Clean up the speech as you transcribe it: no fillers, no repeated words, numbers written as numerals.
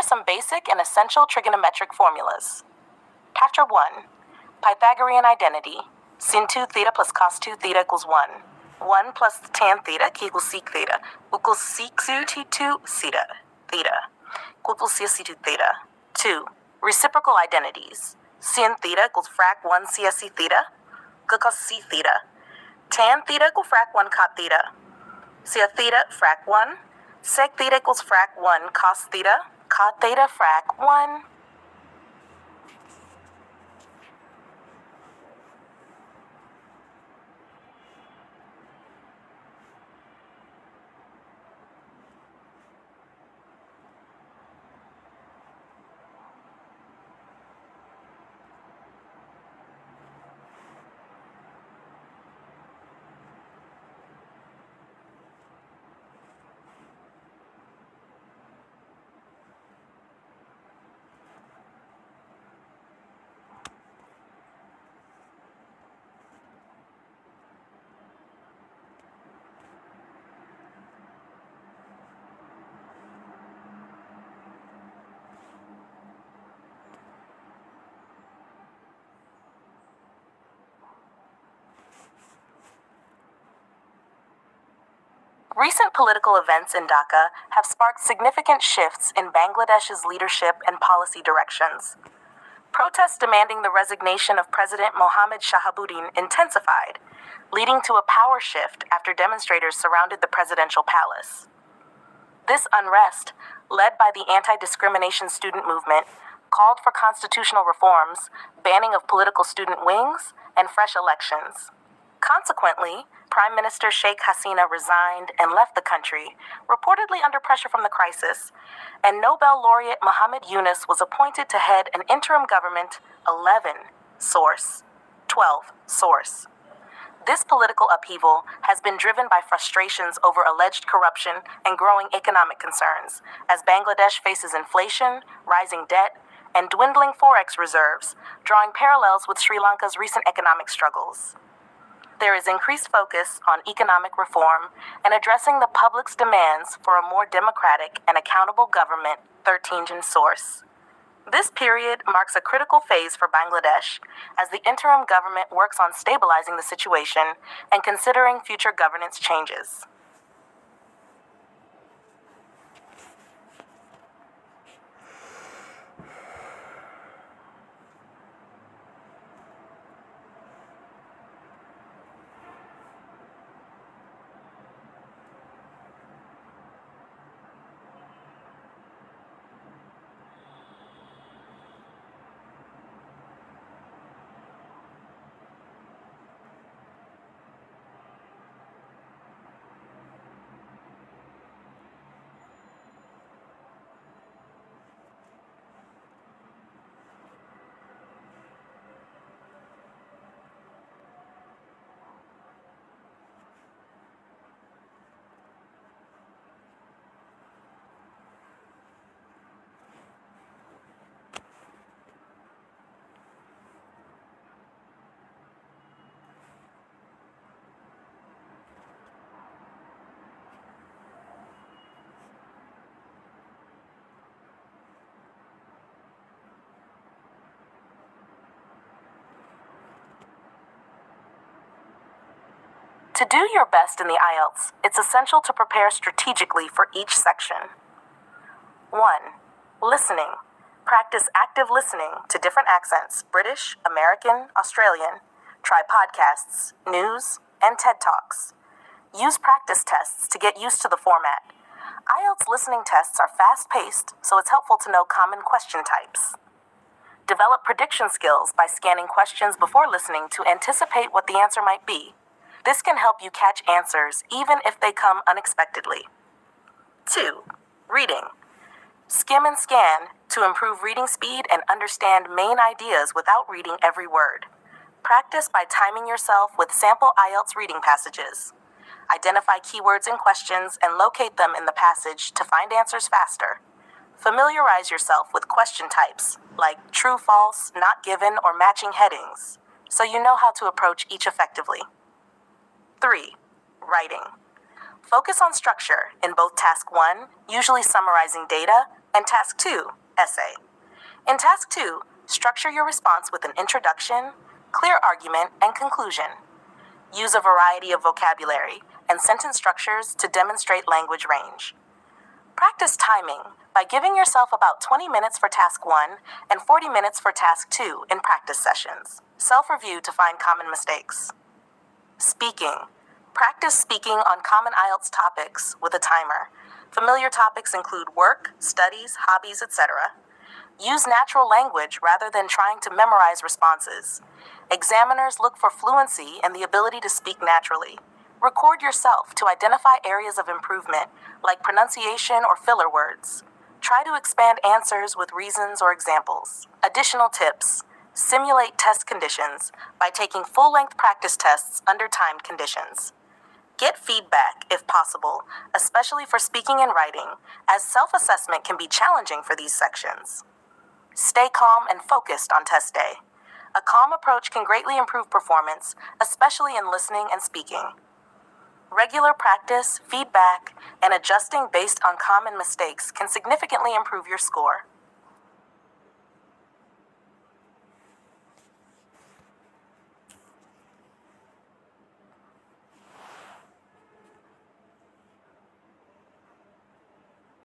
some basic and essential trigonometric formulas. Chapter 1. Pythagorean identity. Sin 2 theta plus cos 2 theta equals 1. 1 plus tan theta equals sec theta equals sec 2 theta equals CSC2 theta. 2. Reciprocal identities. Sin theta equals frac 1 CSC theta equals C theta. Tan theta equals frac 1 cot theta. Sec theta frac 1. Sec theta equals frac 1 cos theta. Cot theta frac 1. Recent political events in Dhaka have sparked significant shifts in Bangladesh's leadership and policy directions. Protests demanding the resignation of President Mohammad Shahabuddin intensified, leading to a power shift after demonstrators surrounded the presidential palace. This unrest, led by the anti-discrimination student movement, called for constitutional reforms, banning of political student wings, and fresh elections. Consequently, Prime Minister Sheikh Hasina resigned and left the country, reportedly under pressure from the crisis, and Nobel laureate Muhammad Yunus was appointed to head an interim government. 11 source. 12 source. This political upheaval has been driven by frustrations over alleged corruption and growing economic concerns, as Bangladesh faces inflation, rising debt, and dwindling forex reserves, drawing parallels with Sri Lanka's recent economic struggles. There is increased focus on economic reform and addressing the public's demands for a more democratic and accountable government. 13 source. This period marks a critical phase for Bangladesh as the interim government works on stabilizing the situation and considering future governance changes. To do your best in the IELTS, it's essential to prepare strategically for each section. 1. Listening. Practice active listening to different accents: British, American, Australian. Try podcasts, news, and TED Talks. Use practice tests to get used to the format. IELTS listening tests are fast-paced, so it's helpful to know common question types. Develop prediction skills by scanning questions before listening to anticipate what the answer might be. This can help you catch answers even if they come unexpectedly. 2. Reading. Skim and scan to improve reading speed and understand main ideas without reading every word. Practice by timing yourself with sample IELTS reading passages. Identify keywords in questions and locate them in the passage to find answers faster. Familiarize yourself with question types like true, false, not given, or matching headings, so you know how to approach each effectively. 3. Writing. Focus on structure in both Task 1, usually summarizing data, And Task 2, Essay. In Task 2, structure your response with an introduction, clear argument, and conclusion. Use a variety of vocabulary and sentence structures to demonstrate language range. Practice timing by giving yourself about 20 minutes for Task 1 and 40 minutes for Task 2 in practice sessions. Self-review to find common mistakes. Speaking. Practice speaking on common IELTS topics with a timer. Familiar topics include work, studies, hobbies, etc. Use natural language rather than trying to memorize responses. Examiners look for fluency and the ability to speak naturally. Record yourself to identify areas of improvement, like pronunciation or filler words. Try to expand answers with reasons or examples. Additional tips. Simulate test conditions by taking full-length practice tests under timed conditions. Get feedback, if possible, especially for speaking and writing, as self-assessment can be challenging for these sections. Stay calm and focused on test day. A calm approach can greatly improve performance, especially in listening and speaking. Regular practice, feedback, and adjusting based on common mistakes can significantly improve your score.